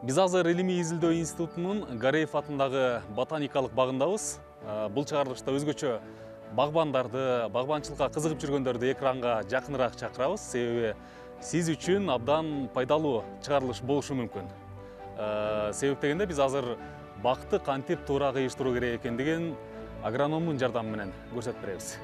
Биз азыр Илимий изилдөө институтунун Гареев атындагы ботаникалык багындабыз. Бул чыгарылышта өзгөчө багбандарды, багбанчылыкка кызыгып жүргөндөрдү экранга жакыныраак чакырабыз. Себеби сиз үчүн абдан пайдалуу чыгарылыш болушу мүмкүн. Себеп дегенде биз азыр бакты кантип туура кыйыштыруу керек экендигин агрономдун жардамы менен көрсөтүп беребиз.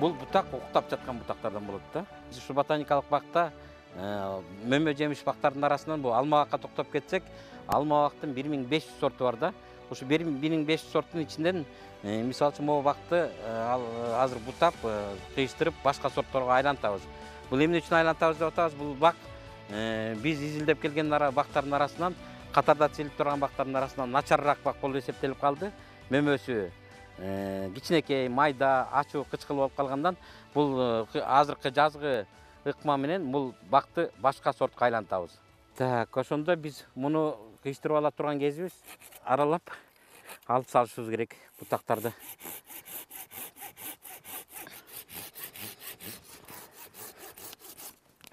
Бұл бұтақ уктап жатқан бұтақтардан болады да. Şu ботаникалық бақта мөмө жеміш бақтардың арасынан бұл алмабаққа тоқтап кетсек, алмабақтың 1500 сорты бар да. Осы 1500 сорттың içinden misal үшін бұл бақты азыр бұтап, қиыстырып, башқа сорттарға айлантабыз. Бұл емне үшін айлантабыз деп атабыз? Бұл бақ біз изилдеп келген бақтардың арасынан, қатарда тізіліп тұрған бақтардың арасынан начарырақ бақ болып есептеліп қалды. Мөмөсі кичинекей майда ачуу кычкыл болуп калгандан бул азыркы жазгы ыкма менен бул бакты башка сортко айлантабыз. Так, ошондо биз муну кыйштырып ала турган кезибиз аралап алып салышыбыз керек бутактарды.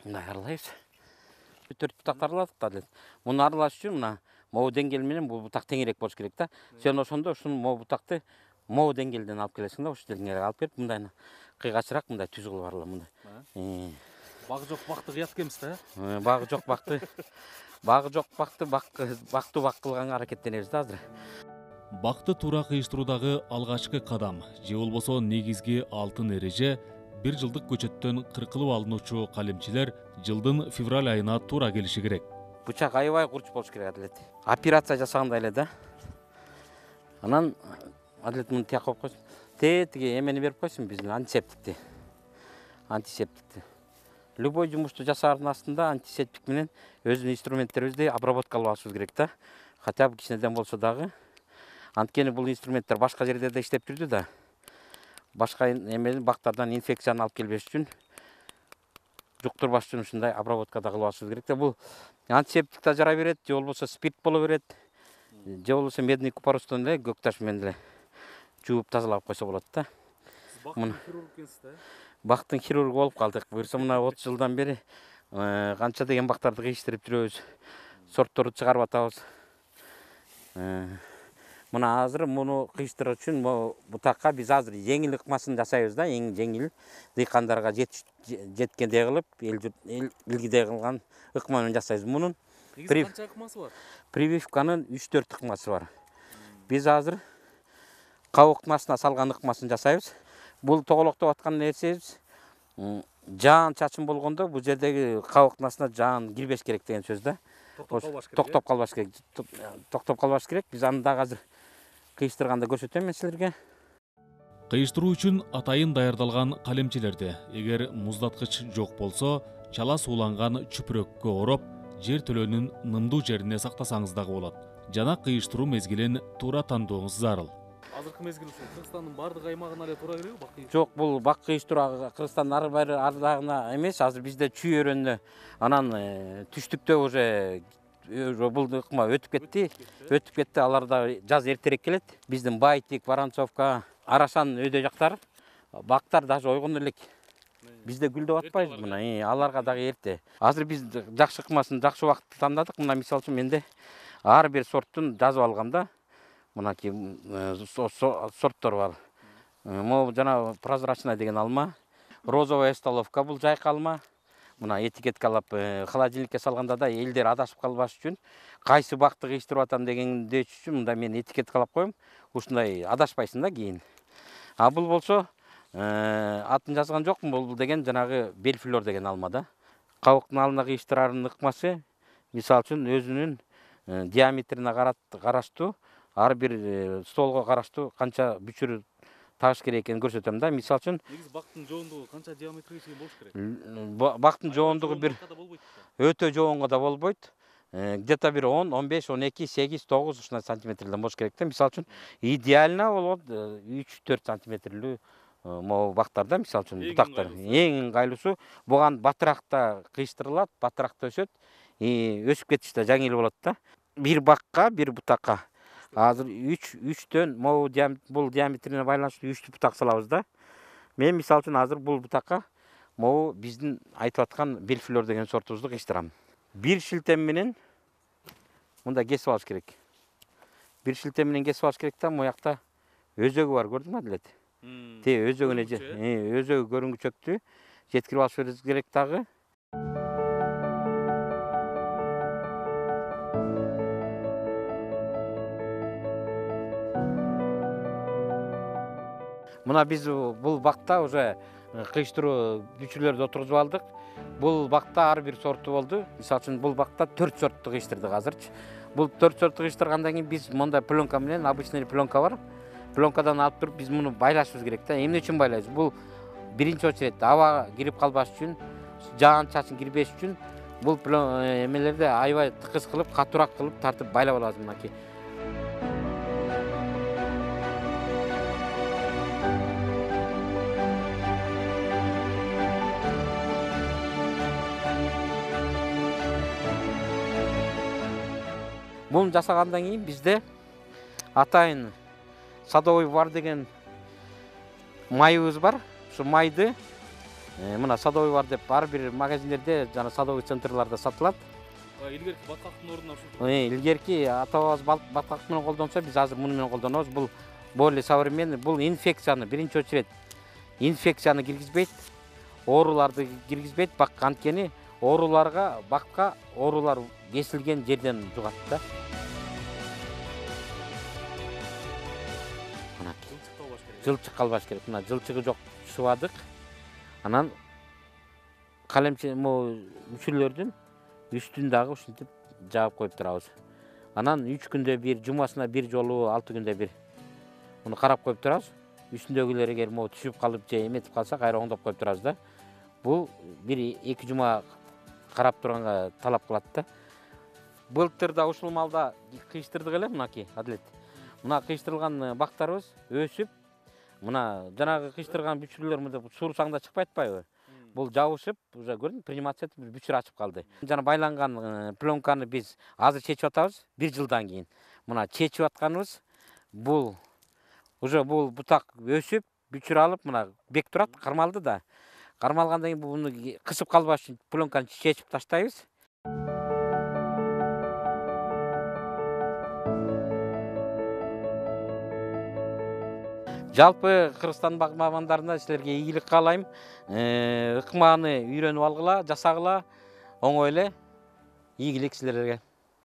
Мындай аралайбыз. 4 бутактарды аладык да. Муну аралаш үчүн мына могу деңгээл менен бул бутак теңирээк болуш керек да. Сен ошондо ушул могу бутакты могу деңгээлден алып келесиң да, ушул деңгээлге алып келип, мындай кыйгачыраак, мындай түз кылып арала мындай. Багы жок бакты кыят экенбиз да? Багы жок бакты, бактуу бак кылганга аракеттенебиз да азыр. Бакты туура кыйыштыруудагы алгачкы кадам же болбосо негизги алтын эреже бир жылдык көчөттөн кыркылып алынуучу калемчилер жылдын февраль айына туура келиши керек. Бычак аябай курч болуш керек адилет. Операция жасагандай эле да. Анан адилет муну тияк коюп койсун. Тиги эмени берип койсун биздин антисептикти. Любой жумушту жасаардын астында антисептик менен өзүнүн инструменттерибизди обработка кылып алышыбыз керек да. Хотя бы кичинеден болсо дагы. Анткени бул инструменттер башка жерде да иштеп жүрдү да. Башка эмени бактардан инфекцияны алып келбеш үчүн, жуктурбаш үчүн ушундай обработка да кылып алышыбыз керек да. Бул антисептик да жара берет, же болбосо спирт боло берет. Же болбосо медный купоростон эле көк таш менен эле жууп тазалап койсо болот да. Бактын хирург экенсиз да? Бактын хирургу болуп калдык. Буюрса мына 30 жылдан бери канча деген бактарды кыйыштырып жүрөбүз. Сортторду чыгарып атабыз. Мына азыр муну кыйыштыруу үчүн бутакка биз азыр жеңил ыкмасын жасайбыз да, эң жеңил дыйкандарга жеткендей кылып, илгидей кылган ыкма менен жасайбыз. Мунун канча ыкмасы бар? Прививканын 3-4 ыкмасы бар. Биз азыр кабык ыкмасына салган ыкмасын жасайбыз. Бул тоголоктоп аткан нерсебиз жаан чачым болгондо бул жердеги кабык ыкмасына жаан кирбеш керек деген сөз да. Токтоп калбаш керек. Токтоп калбаш керек. Биз аны дагы азыр кыйыштырганда көрсөтөм мен силерге. Кыйыштыруу үчүн атайын даярдалган калемчилерди эгер муздаткыч жок болсо, чала сууланган чүпүрөккө ороп, жер төлөөнүн нымдуу жерине сактасаңыз дагы болот. Жана кыйыштыруу мезгилин туура тандооңуз зарыл. Азыркы мезгил ушул Кыргызстандын бардык аймагына эле туура келеби бак кыйыштыруу? Жок, бул бак кыйыштыруу Кыргызстандын ар бир ардагына эмес, азыр бизде чүй өрөөнүнө анан түштүктө уже бул ыкма өтүп кетти. Алар да жаз эртерээк келет. Биздин Байтик, Воронцовка, Арашан өйдө жактар бактар даже ойгон элек. Бизде гүлдөп атпайбыз мына, аларга дагы эрте. Азыр биз жакшы ыкмасын, жакшы убакытты тандадык. Мына мисалы үчүн менде ар бир сорттун жазып алгам да. Мынакей сорттор бар. Могу жана прозрачная деген алма, розовая столовка бул жайкы алма. Мына этикеткалап холодильникке салганда да элдер адашып калбаш үчүн, кайсы бакты кыйыштырып атам дегенди үчүн мында мен этикеткалап коем. Ушундай адашпайсың да кийин. А бул болсо атын жазган жокмун, бул деген жанагы Бельфлор деген алма да. Кабыктын алына кыйыштырарын ыкмасы мисалы үчүн өзүнүн диаметрине караштуу ар бир столго караштуу канча бүчүр тагыш керек экенин көрсөтөм да. Мисалы үчүн негизи бактын жоондугу канча диаметрге чейин болуш керек? Бактын жоондугу бир өтө жоонго да болбойт. Где-то бир 10, 15, 12, 8, 9 ушундай сантиметрден болуш керек да. Мисалы үчүн идеально болот 3-4 сантиметрлүү могу бактарда, мисалы үчүн бутактар. Эң ыңгайлуусу буган батыракта кыйыштырылат, батыракта өсөт, өсүп кетиш да жеңил болот да. Бир бакка, бир бутакка азыр 3-төн могу бул диаметрине байланыштуу 3 бутак салабыз да. Мен мисалы үчүн азыр бул бутакка могу биздин айтып аткан Белфлор деген сортубузду кыйштырам. Бир шилтем менен мында кесип алыш керек. Бир шилтем менен кесип алыш керек да, моякта өзөгү бар, көрдүңбү Адилет? Өзөгүнө өзөгү көрүнгүчөктү жеткирип алыш керек дагы. Мына биз бул бакта уже кыйштыруу бүчүрлөрдү отургузуп алдык. Бул бакта ар бир сорту болду. Мисалы үчүн бул бакта 4 сортту кыйштырдык азырчы. Бул 4 сортту кыйштыргандан кийин биз монда пленка менен, обычный пленка бар. Пленкадан алып туруп биз муну байлашыбыз керек да. Эмне үчүн байлайбыз? Бул биринчи очередь аба кирип калбаш үчүн, жаан чачын кирбеш үчүн бул эмелерди аябай тыкыз кылып, катуураак кылып тартып байлап алабыз мынакей. Буну жасагандан кийин бизде атайын садовый бар деген майыбыз бар. Ушу майды мына садовый бар деп ар бир магазиндерде жана садовый центрларда сатылат. Илгерки баткактын ордуна ушул. Илгерки ата-бабабыз баткак менен колдонсо, биз азыр муну менен колдонобуз. Бул более современный, бул инфекцияны биринчи очередь инфекцияны киргизбейт, ооруларды киргизбейт. Бак анткени ооруларга, бакка оорулар кесилген жерден жугат да. Жылчык калбаш керек. Мына жылчыгы жок субадык. Анан калемче мүчүлөрдүн үстүн дагы ушинтип жаап коюп турабыз. Анан 3 күндө бир, жумасына бир жолу, 6 күндө бир муну карап коюп турабыз. Үстүндөгүлөр эгер түшүп калып же эметип калса, кайра оңдоп коюп турабыз да. Бул 1-2 жума карап турганга талап кылат да. Былтыр да ушул малда кыйштырдык эле мынакей, Адилет. Мына кыйштырылган бактарыбыз өсүп, мына жанагы кыйштырган бүчүрлөр мындай суурсаңда чыкпай атпайбы? Бул жабышып, уже көрдүң, принимация этип бүчүр ачып калды. Жана байланган пленканы биз азыр чечип атабыз, 1 жылдан кийин. Мына чечип атканыбыз бул уже бул бутак өсүп, бүчүр алып, мына бек турат, кармалды да. Кармалгандан кийин буну кысып калбаш үчүн пленканы чечип таштайбыз. Жалпы Кыргызстан багбандарына силерге ийгилик каалайм. Ыкманы үйрөнүп алгыла, жасагыла, оңой эле. Ийгилик силерге.